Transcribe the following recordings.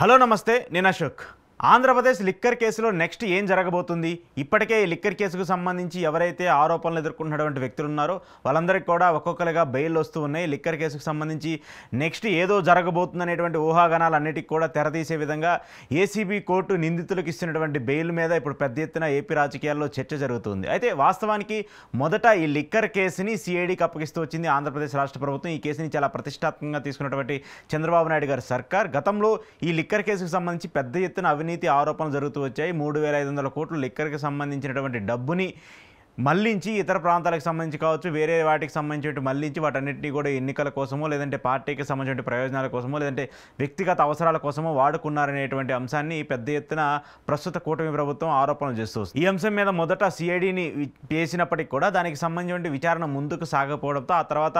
Hello నమస్తే నేను Ashok Andhra Pradesh liquor కేసులో నెక్స్ట్ ఏం జరగబోతుంది ఇప్పటికే ఈ లిక్కర్ కేసుకు సంబంధించి ఎవరైతే ఆరోపణలు ఎదుర్కొంటున్నటువంటి వ్యక్తులు ఉన్నారో వాళ్ళందరికీ కూడా ఒక్కొక్కరుగా బెయిల్ వస్తూ ఉన్నాయి లిక్కర్ కేసుకు సంబంధించి నెక్స్ట్ ఏదో జరగబోతుంది అనేటువంటి ఊహాగానాలన్నిటికీ కూడా తెరతీసే విధంగా ఏసీబీ కోర్టు నిందితులకు ఇస్తున్నటువంటి బెయిల్ మీద ఇప్పుడు పెద్ద ఎత్తున ఏపీ రాజకీయాల్లో చర్చ జరుగుతుంది అయితే వాస్తవానికి మొదట ఈ లిక్కర్ కేసుని సిఐడికి అప్పగిస్తూ వచ్చింది ఆంధ్రప్రదేశ్ రాష్ట్ర ప్రభుత్వం ఈ కేసుని చాలా ప్రతిష్టాత్మకంగా తీసుకున్నటువంటి చంద్రబాబు నాయుడు గారి సర్కార్ గతంలో ఈ లిక్కర్ కేసుకు సంబంధించి పెద్ద ఎత్తున అవినీతి ఆరోపణలు జరుగుతూ వచ్చాయి 3,500 కోట్లు లిక్కర్కి సంబంధించినటువంటి డబ్బుని మళ్లించి ఇతర ప్రాంతాలకు సంబంధించి కావచ్చు వేరే వాటికి సంబంధించి మళ్లించి వాటన్నిటినీ కూడా ఎన్నికల కోసమో లేదంటే పార్టీకి సంబంధించిన ప్రయోజనాల కోసమో లేదంటే వ్యక్తిగత అవసరాల కోసమో వాడుకున్నారనేటువంటి అంశాన్ని పెద్ద ఎత్తున ప్రస్తుత కూటమి ప్రభుత్వం ఆరోపణలు చేస్తూ ఈ అంశం మీద మొదట సిఐడిని చేసినప్పటికీ కూడా దానికి సంబంధించిన విచారణ ముందుకు సాగకపోవడంతో ఆ తర్వాత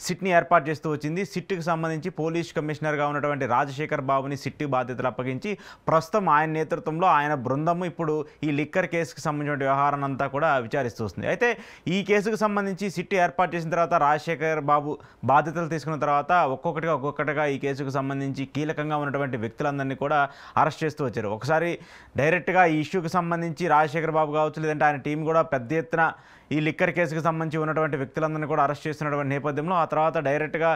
సిట్ని ఏర్పాటు చేస్తూ వచ్చింది సిట్కి సంబంధించి పోలీస్ కమిషనర్గా ఉన్నటువంటి రాజశేఖర్ బాబుని సిట్ బాధ్యతలు అప్పగించి ప్రస్తుతం ఆయన నేతృత్వంలో ఆయన బృందం ఇప్పుడు ఈ లిక్కర్ కేసుకు సంబంధించిన వ్యవహారాన్ని అంతా కూడా విచారిస్తూ వస్తుంది అయితే ఈ కేసుకు సంబంధించి సిట్ ఏర్పాటు చేసిన తర్వాత రాజశేఖర్ బాబు బాధ్యతలు తీసుకున్న తర్వాత ఒక్కొక్కటిగా ఈ కేసుకు సంబంధించి కీలకంగా ఉన్నటువంటి వ్యక్తులందరినీ కూడా అరెస్ట్ చేస్తూ వచ్చారు ఒకసారి డైరెక్ట్గా ఈ ఇష్యూకి సంబంధించి రాజశేఖర్ బాబు కావచ్చు లేదంటే ఆయన టీం కూడా పెద్ద ఎత్తున ఈ లిక్కర్ కేసుకు సంబంధించి ఉన్నటువంటి వ్యక్తులందరినీ కూడా అరెస్ట్ చేస్తున్నటువంటి నేపథ్యంలో ఆ తర్వాత డైరెక్ట్గా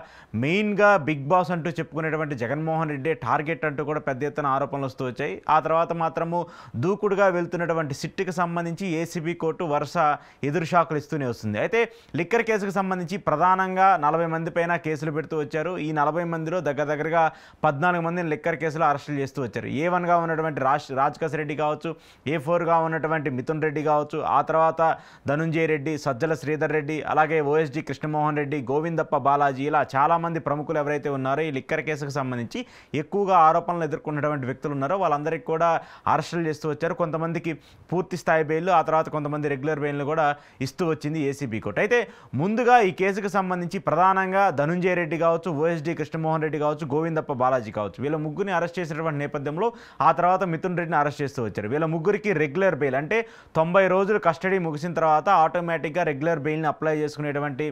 మెయిన్గా బిగ్ బాస్ అంటూ చెప్పుకునేటువంటి జగన్మోహన్ రెడ్డి టార్గెట్ అంటూ కూడా పెద్ద ఎత్తున ఆరోపణలు వస్తూ వచ్చాయి ఆ తర్వాత మాత్రము దూకుడుగా వెళ్తున్నటువంటి సిట్కి సంబంధించి ఏసీబీ కోర్టు వరుస ఎదురు షాకులు ఇస్తూనే వస్తుంది అయితే లిక్కర్ కేసుకు సంబంధించి ప్రధానంగా 40 మంది పైన కేసులు పెడుతూ వచ్చారు ఈ 40 మందిలో దగ్గరగా 14 మందిని లిక్కర్ కేసులో అరెస్టులు చేస్తూ వచ్చారు A1గా ఉన్నటువంటి రాజకేశ్ రెడ్డి కావచ్చు A4గా ఉన్నటువంటి మిథున్ రెడ్డి కావచ్చు ఆ తర్వాత ధనుంజయ రెడ్డి సజ్జల శ్రీధర్ రెడ్డి అలాగే ఓఎస్డి కృష్ణమోహన్ రెడ్డి గోవిందప్ప బాలాజీ ఇలా చాలామంది ప్రముఖులు ఎవరైతే ఉన్నారో ఈ లిక్కర్ కేసుకు సంబంధించి ఎక్కువగా ఆరోపణలు ఎదుర్కొన్నటువంటి వ్యక్తులు ఉన్నారో వాళ్ళందరికీ కూడా అరెస్టులు చేస్తూ వచ్చారు కొంతమందికి పూర్తి స్థాయి బెయిల్ ఆ తర్వాత కొంతమంది రెగ్యులర్ బెయిల్ను కూడా ఇస్తూ వచ్చింది ఏసీబీ కోర్టు అయితే ముందుగా ఈ కేసుకు సంబంధించి ప్రధానంగా ధనుంజయ రెడ్డి కావచ్చు ఓఎస్డి కృష్ణమోహన్ రెడ్డి కావచ్చు గోవిందప్ప బాలాజీ కావచ్చు వీళ్ళ ముగ్గురిని అరెస్ట్ చేసినటువంటి నేపథ్యంలో ఆ తర్వాత మిథున్ రెడ్డిని అరెస్ట్ చేస్తూ వచ్చారు వీళ్ళ ముగ్గురికి రెగ్యులర్ బెయిల్ అంటే 90 రోజులు కస్టడీ ముగిసిన తర్వాత ఆటోమేటిక్గా రెగ్యులర్ బెయిల్ని అప్లై చేసుకునేటువంటి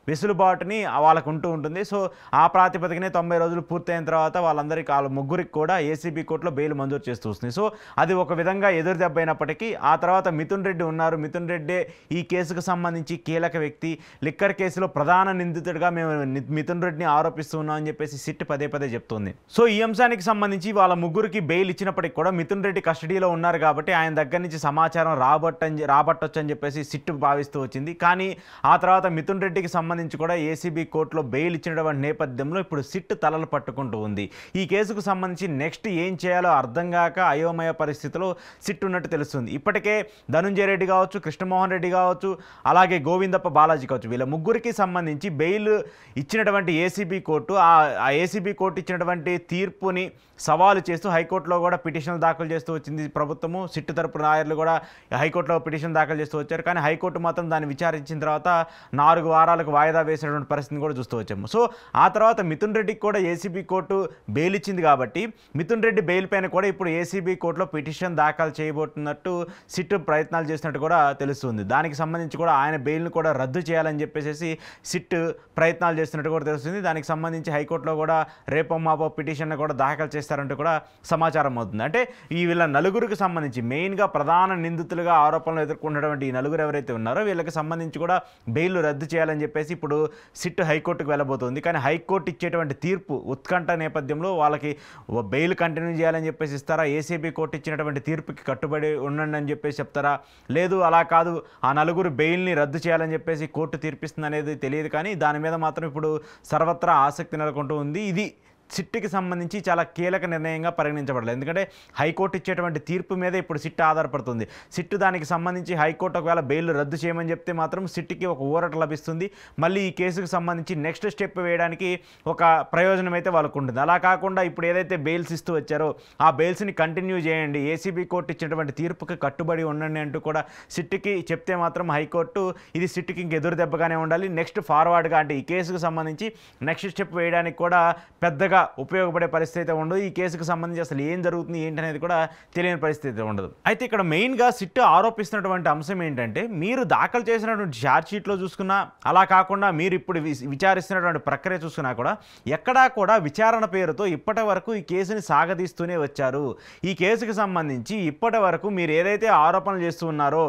వెసులుబాటుని వాళ్ళకు ఉంటూ ఉంటుంది సో ఆ ప్రాతిపదికనే 90 రోజులు పూర్తయిన తర్వాత వాళ్ళందరికీ వాళ్ళ ముగ్గురికి కూడా ఏసీబీ కోర్టులో బెయిల్ మంజూరు చేస్తూ వస్తుంది సో అది ఒక విధంగా ఎదురు దెబ్బ అయినప్పటికీ ఆ తర్వాత మిథున్ రెడ్డి ఉన్నారు మిథున్ రెడ్డి ఈ కేసుకు సంబంధించి కీలక వ్యక్తి లిక్కర్ కేసులో ప్రధాన నిందితుడిగా మేము మిథున్ రెడ్డిని ఆరోపిస్తున్నాం అని చెప్పేసి సిట్ పదే చెప్తుంది సో ఈ అంశానికి సంబంధించి వాళ్ళ ముగ్గురికి బెయిల్ ఇచ్చినప్పటికీ కూడా మిథున్ రెడ్డి కస్టడీలో ఉన్నారు కాబట్టి ఆయన దగ్గర నుంచి సమాచారం రాబట్టొచ్చు అని చెప్పేసి సిట్ భావిస్తూ వచ్చింది కానీ ఆ తర్వాత మిథున్ రెడ్డికి సంబంధించి కూడా ఏసీబీ కోర్టులో బెయిల్ ఇచ్చినటువంటి నేపథ్యంలో ఇప్పుడు సిట్ తలలు పట్టుకుంటూ ఉంది ఈ కేసుకు సంబంధించి నెక్స్ట్ ఏం చేయాలో అర్థం కాక అయోమయ పరిస్థితిలో సిట్ ఉన్నట్టు తెలుస్తుంది ఇప్పటికే ధనుంజయ రెడ్డి కావచ్చు కృష్ణమోహన్ రెడ్డి కావచ్చు అలాగే గోవిందప్ప బాలాజీ కావచ్చు వీళ్ళ ముగ్గురికి సంబంధించి బెయిల్ ఇచ్చినటువంటి ఏసీబీ కోర్టు ఆ ఏసీబీ కోర్టు ఇచ్చినటువంటి తీర్పుని సవాలు చేస్తూ హైకోర్టులో కూడా పిటిషన్లు దాఖలు చేస్తూ వచ్చింది ప్రభుత్వము సిట్ తరపు లాయర్లు కూడా హైకోర్టులో పిటిషన్ దాఖలు చేస్తూ వచ్చారు కానీ హైకోర్టు మాత్రం దాన్ని విచారించిన తర్వాత 4 వారాలకు వాయిదా వేసినటువంటి పరిస్థితిని కూడా చూస్తూ వచ్చాము సో ఆ తర్వాత మిథున్ రెడ్డికి కూడా ఏసీబీ కోర్టు బెయిల్ ఇచ్చింది కాబట్టి మిథున్ రెడ్డి బెయిల్ పైన కూడా ఇప్పుడు ఏసీబీ కోర్టులో పిటిషన్ దాఖలు చేయబోతున్నట్టు సిట్ ప్రయత్నాలు చేసినట్టు కూడా తెలుస్తుంది దానికి సంబంధించి కూడా ఆయన బెయిల్ను కూడా రద్దు చేయాలని చెప్పేసి సిట్ ప్రయత్నాలు చేస్తున్నట్టు కూడా తెలుస్తుంది దానికి సంబంధించి హైకోర్టులో కూడా రేపో మాపో పిటిషన్ కూడా దాఖలు చేస్తారంటూ కూడా సమాచారం అవుతుంది అంటే ఈ వీళ్ళ నలుగురికి సంబంధించి మెయిన్గా ప్రధాన నిందితులుగా ఆరోపణలు ఎదుర్కొన్నటువంటి ఈ నలుగురు ఎవరైతే ఉన్నారో వీళ్ళకి సంబంధించి కూడా బెయిల్ రద్దు చేయాలని చెప్పేసి ఇప్పుడు సిట్ హైకోర్టుకు వెళ్ళబోతుంది కానీ హైకోర్టు ఇచ్చేటువంటి తీర్పు ఉత్కంఠ నేపథ్యంలో వాళ్ళకి బెయిల్ కంటిన్యూ చేయాలని చెప్పేసి ఇస్తారా ఏసీబీ కోర్టు ఇచ్చినటువంటి తీర్పుకి కట్టుబడి ఉండండి అని చెప్పేసి చెప్తారా లేదు అలా కాదు ఆ నలుగురు బెయిల్ని రద్దు చేయాలని చెప్పేసి కోర్టు తీర్పిస్తుంది అనేది తెలియదు కానీ దాని మీద మాత్రం ఇప్పుడు సర్వత్రా ఆసక్తి నెలకొంటూ ఉంది ఇది సిట్కి సంబంధించి చాలా కీలక నిర్ణయంగా పరిగణించబడలేదు ఎందుకంటే హైకోర్టు ఇచ్చేటువంటి తీర్పు మీద ఇప్పుడు సిట్ ఆధారపడుతుంది సిట్ దానికి సంబంధించి హైకోర్టు ఒకవేళ బెయిల్ రద్దు చేయమని చెప్తే మాత్రం సిట్కి ఒక ఊరట లభిస్తుంది మళ్ళీ ఈ కేసుకు సంబంధించి నెక్స్ట్ స్టెప్ వేయడానికి ఒక ప్రయోజనం అయితే వాళ్ళకు ఉంటుంది అలా కాకుండా ఇప్పుడు ఏదైతే బెయిల్స్ ఇస్తూ వచ్చారో ఆ బెయిల్స్ని కంటిన్యూ చేయండి ఏసీబీ కోర్టు ఇచ్చినటువంటి తీర్పుకి కట్టుబడి ఉండండి అంటూ కూడా సిట్కి చెప్తే మాత్రం హైకోర్టు ఇది సిట్కి ఇంక ఎదురు దెబ్బగానే ఉండాలి నెక్స్ట్ ఫార్వర్డ్గా అంటే ఈ కేసుకు సంబంధించి నెక్స్ట్ స్టెప్ వేయడానికి కూడా పెద్దగా పెద్దగా ఉపయోగపడే పరిస్థితి అయితే ఉండదు. ఈ కేసుకు సంబంధించి అసలు ఏం జరుగుతుంది ఏంటి అనేది కూడా తెలియని పరిస్థితి అయితే ఉండదు. అయితే ఇక్కడ మెయిన్గా సిట్ ఆరోపిస్తున్నటువంటి అంశం ఏంటంటే, మీరు దాఖలు చేసినటువంటి ఛార్జ్ షీట్లో చూసుకున్నా, అలా కాకుండా మీరు ఇప్పుడు విచారిస్తున్నటువంటి ప్రక్రియ చూసుకున్నా కూడా ఎక్కడా కూడా విచారణ పేరుతో ఇప్పటి వరకు ఈ కేసుని సాగదీస్తూనే వచ్చారు. ఈ కేసుకు సంబంధించి ఇప్పటి వరకు మీరు ఏదైతే ఆరోపణలు చేస్తూ ఉన్నారో,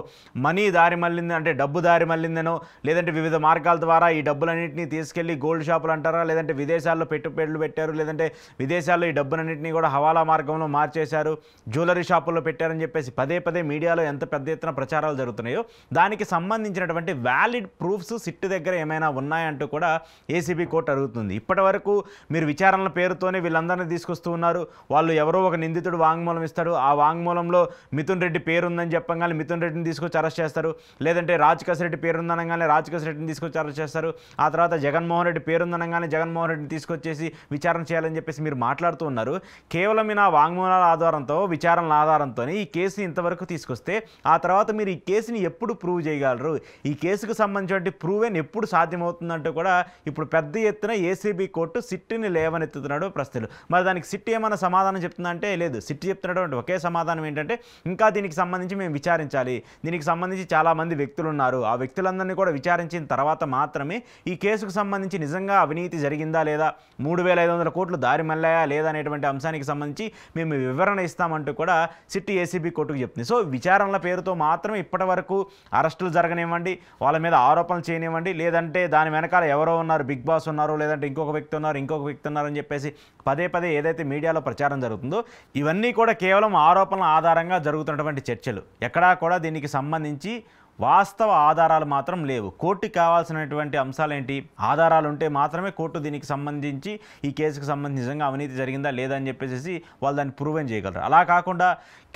మనీ దారి మళ్ళింది అంటే డబ్బు దారి మళ్ళిందనో, లేదంటే వివిధ మార్గాల ద్వారా ఈ డబ్బులన్నింటినీ తీసుకెళ్లి గోల్డ్ షాపులు అంటారా, లేదంటే విదేశాల్లో పెట్టుబడులు పెట్టారు, లేదంటే విదేశాల్లో ఈ డబ్బులన్నింటినీ కూడా హవాలా మార్గంలో మార్చేశారు, జ్యువెలరీ షాపుల్లో పెట్టారని చెప్పేసి పదే పదే మీడియాలో ఎంత పెద్ద ఎత్తున ప్రచారాలు జరుగుతున్నాయో దానికి సంబంధించినటువంటి వ్యాలిడ్ ప్రూఫ్స్ సిట్ దగ్గర ఏమైనా ఉన్నాయంటూ కూడా ఏసీబీ కోర్టు అడుగుతుంది. ఇప్పటి వరకు మీరు విచారణల పేరుతోనే వీళ్ళందరినీ తీసుకొస్తూ ఉన్నారు. వాళ్ళు ఎవరో ఒక నిందితుడు వాంగ్మూలం ఇస్తాడు, ఆ వాంగ్మూలంలో మిథున్ రెడ్డి పేరుందని చెప్పగానే మిథున్ రెడ్డిని తీసుకొచ్చి అరెస్ట్ చేస్తారు, లేదంటే రాజకేశ్ రెడ్డి పేరుందనగానే రాజకేశ్ రెడ్డిని తీసుకొచ్చి అరెస్ట్ చేస్తారు, ఆ తర్వాత జగన్మోహన్ రెడ్డి పేరుందనగానే జగన్మోహన్ రెడ్డిని తీసుకొచ్చేసి విచారణ చేయాలని చెప్పేసి మీరు మాట్లాడుతూ ఉన్నారు. కేవలం మీ నా వాంగ్మూలాల ఆధారంతో విచారణల ఆధారంతో ఈ కేసుని ఇంతవరకు తీసుకొస్తే ఆ తర్వాత మీరు ఈ కేసుని ఎప్పుడు ప్రూవ్ చేయగలరు, ఈ కేసుకు సంబంధించిన ప్రూవెన్ ఎప్పుడు సాధ్యమవుతుందంటూ కూడా ఇప్పుడు పెద్ద ఎత్తున ఏసీబీ కోర్టు సిట్ని లేవనెత్తుతున్నాడు ప్రస్తుతం. మరి దానికి సిట్ ఏమైనా సమాధానం చెప్తుందంటే లేదు. సిట్ చెప్తున్నటువంటి ఒకే సమాధానం ఏంటంటే, ఇంకా దీనికి సంబంధించి మేము విచారించాలి, దీనికి సంబంధించి చాలామంది వ్యక్తులు ఉన్నారు, ఆ వ్యక్తులందరినీ కూడా విచారించిన తర్వాత మాత్రమే ఈ కేసుకు సంబంధించి నిజంగా అవినీతి జరిగిందా లేదా, 3,500 కోట్లు దారి మళ్ళాయా లేదా అనేటువంటి అంశానికి సంబంధించి మేము వివరణ ఇస్తామంటూ కూడా సిట్ ఏసీబీ కోర్టుకు చెప్తుంది. సో విచారణల పేరుతో మాత్రమే ఇప్పటి వరకు అరెస్టులు జరగనివ్వండి, వాళ్ళ మీద ఆరోపణలు చేయనివ్వండి, లేదంటే దాని వెనకాల ఎవరో ఉన్నారు, బిగ్ బాస్ ఉన్నారు, లేదంటే ఇంకొక వ్యక్తి ఉన్నారు అని చెప్పేసి పదే పదే ఏదైతే మీడియాలో ప్రచారం జరుగుతుందో ఇవన్నీ కూడా కేవలం ఆరోపణల ఆధారంగా జరుగుతున్నటువంటి చర్చలు. ఎక్కడా కూడా దీనికి సంబంధించి వాస్తవ ఆధారాలు మాత్రం లేవు. కోర్టుకి కావాల్సినటువంటి అంశాలు ఏంటి, ఆధారాలు ఉంటే మాత్రమే కోర్టు దీనికి సంబంధించి ఈ కేసుకు సంబంధించి నిజంగా అవినీతి జరిగిందా లేదా అని చెప్పేసి వాళ్ళు దాన్ని ప్రూవెన్ చేయగలరు. అలా కాకుండా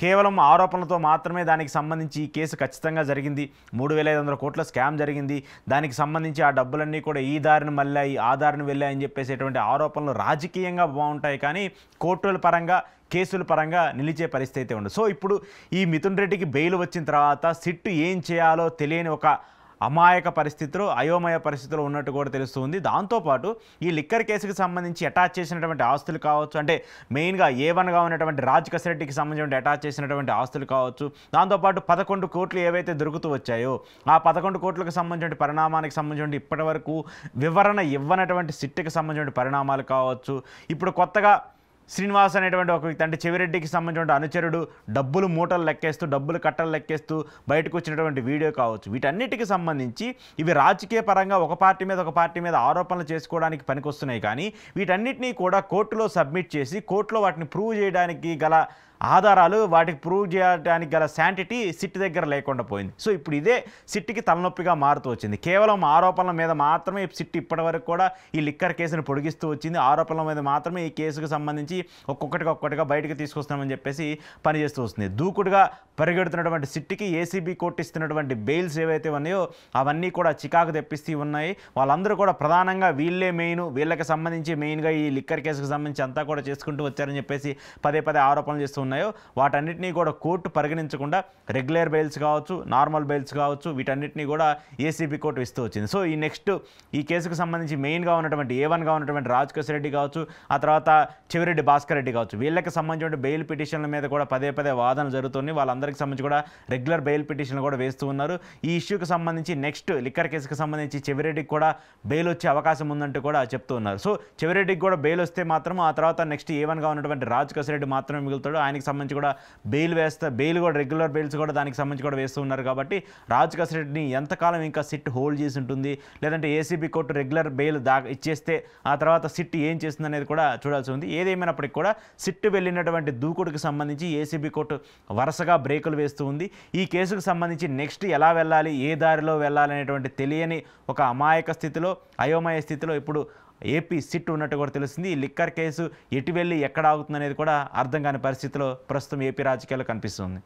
కేవలం ఆరోపణలతో మాత్రమే దానికి సంబంధించి ఈ కేసు ఖచ్చితంగా జరిగింది, 3,500 కోట్ల స్కామ్ జరిగింది, దానికి సంబంధించి ఆ డబ్బులన్నీ కూడా ఈ దారిని మళ్ళాయి ఆ దారిని వెళ్ళాయని చెప్పేసేటువంటి ఆరోపణలు రాజకీయంగా బాగుంటాయి, కానీ కోర్టుల పరంగా కేసుల పరంగా నిలిచే పరిస్థితి అయితే ఉండదు. సో ఇప్పుడు ఈ మిథున్ రెడ్డికి బెయిల్ వచ్చిన తర్వాత సిట్ ఏం చేయాలో తెలియని ఒక అమాయక పరిస్థితిలో, అయోమయ పరిస్థితిలో ఉన్నట్టు కూడా తెలుస్తుంది. దాంతోపాటు ఈ లిక్కర్ కేసుకి సంబంధించి అటాచ్ చేసినటువంటి ఆస్తులు కావచ్చు, అంటే మెయిన్గా A1గా ఉన్నటువంటి రాజకేశ్ రెడ్డికి సంబంధించిన అటాచ్ చేసినటువంటి ఆస్తులు కావచ్చు, దాంతోపాటు 11 కోట్లు ఏవైతే దొరుకుతూ వచ్చాయో ఆ 11 కోట్లకు సంబంధించిన పరిణామానికి సంబంధించిన ఇప్పటి వరకు వివరణ ఇవ్వనటువంటి సిట్కి సంబంధించిన పరిణామాలు కావచ్చు, ఇప్పుడు కొత్తగా శ్రీనివాస్ అనేటువంటి ఒక వ్యక్తి అంటే చెవిరెడ్డికి సంబంధించిన అనుచరుడు డబ్బులు మూటలు లెక్కేస్తూ డబ్బులు కట్టలు లెక్కేస్తూ బయటకు వచ్చినటువంటి వీడియో కావచ్చు, వీటన్నిటికి సంబంధించి ఇవి రాజకీయ పరంగా ఒక పార్టీ మీద ఆరోపణలు చేసుకోవడానికి పనికొస్తున్నాయి, కానీ వీటన్నిటినీ కూడా కోర్టులో సబ్మిట్ చేసి కోర్టులో వాటిని ప్రూవ్ చేయడానికి గల ఆధారాలు, వాటికి ప్రూవ్ చేయడానికి గల శాంటిటీ సిట్ దగ్గర లేకుండా పోయింది. సో ఇప్పుడు ఇదే సిట్కి తలనొప్పిగా మారుతూ వచ్చింది. కేవలం ఆరోపణల మీద మాత్రమే సిట్ ఇప్పటి వరకు కూడా ఈ లిక్కర్ కేసును పొడిగిస్తూ వచ్చింది. ఆరోపణల మీద మాత్రమే ఈ కేసుకు సంబంధించి ఒక్కొక్కటిగా బయటకు తీసుకొస్తామని చెప్పేసి పనిచేస్తూ వస్తుంది. దూకుడుగా పరిగెడుతున్నటువంటి సిట్కి ఏసీబీ కోర్టు ఇస్తున్నటువంటి బెయిల్స్ ఏవైతే ఉన్నాయో అవన్నీ కూడా చికాకు తెప్పిస్తూ ఉన్నాయి. వాళ్ళందరూ కూడా ప్రధానంగా వీళ్ళే వీళ్ళకి సంబంధించి మెయిన్గా ఈ లిక్కర్ కేసుకు సంబంధించి అంతా కూడా చేసుకుంటూ వచ్చారని చెప్పేసి పదే ఆరోపణలు చేస్తూ ఉన్నాయో వాటన్నిటినీ కూడా కోర్టు పరిగణించకుండా రెగ్యులర్ బెయిల్స్ కావచ్చు, నార్మల్ బెయిల్స్ కావచ్చు, వీటన్నిటినీ కూడా ఏసీబీ కోర్టు ఇస్తూ వచ్చింది. సో ఈ కేసుకు సంబంధించి మెయిన్గా ఉన్నటువంటి A1గా ఉన్నటువంటి రాజకేశ్ రెడ్డి కావచ్చు, ఆ తర్వాత చెవిరెడ్డి భాస్కర్ రెడ్డి కావచ్చు, వీళ్ళకి సంబంధించిన బెయిల్ పిటిషన్ల మీద కూడా పదే వాదనలు జరుగుతున్నాయి. వాళ్ళందరికీ సంబంధించి కూడా రెగ్యులర్ బెయిల్ పిటిషన్లు కూడా వేస్తూ ఉన్నారు. ఈ ఇష్యూకి సంబంధించి నెక్స్ట్ లిక్కర్ కేసుకు సంబంధించి చెవిరెడ్డికి కూడా బెయిల్ వచ్చే అవకాశం ఉందంటూ కూడా చెప్తూ ఉన్నారు. సో చెవిరెడ్డికి కూడా బెయిల్ వస్తే మాత్రం ఆ తర్వాత నెక్స్ట్ A1గా ఉన్నటువంటి రాజకేశ్ రెడ్డి మాత్రమే మిగులుతాడు. ఆయనకి సంబంధించి కూడా బెయిల్ కూడా రెగ్యులర్ బెయిల్స్ కూడా దానికి సంబంధించి కూడా వేస్తూ ఉన్నారు. కాబట్టి రాజకేశ్ రెడ్డిని ఎంతకాలం ఇంకా సిట్ హోల్డ్ చేసి ఉంటుంది, లేదంటే ఏసీబీ కోర్టు రెగ్యులర్ బెయిల్ ఇచ్చేస్తే ఆ తర్వాత సిట్ ఏం చేస్తుంది అనేది కూడా చూడాల్సి ఉంది. ఏదేమైనప్పటికీ కూడా సిట్ వెళ్ళినటువంటి దూకుడుకు సంబంధించి ఏసీబీ కోర్టు వరుసగా బ్రేకులు వేస్తూ ఉంది. ఈ కేసుకు సంబంధించి నెక్స్ట్ ఎలా వెళ్ళాలి, ఏ దారిలో వెళ్ళాలి అనేటువంటి తెలియని ఒక అయోమయ స్థితిలో ఇప్పుడు ఏపీ సిట్ ఉన్నట్టు కూడా తెలుస్తుంది. ఈ లిక్కర్ కేసు ఎటు వెళ్ళి ఎక్కడ ఆగుతుంది అనేది కూడా అర్థం కాని పరిస్థితిలో ప్రస్తుతం ఏపీ రాజకీయాల్లో కనిపిస్తుంది.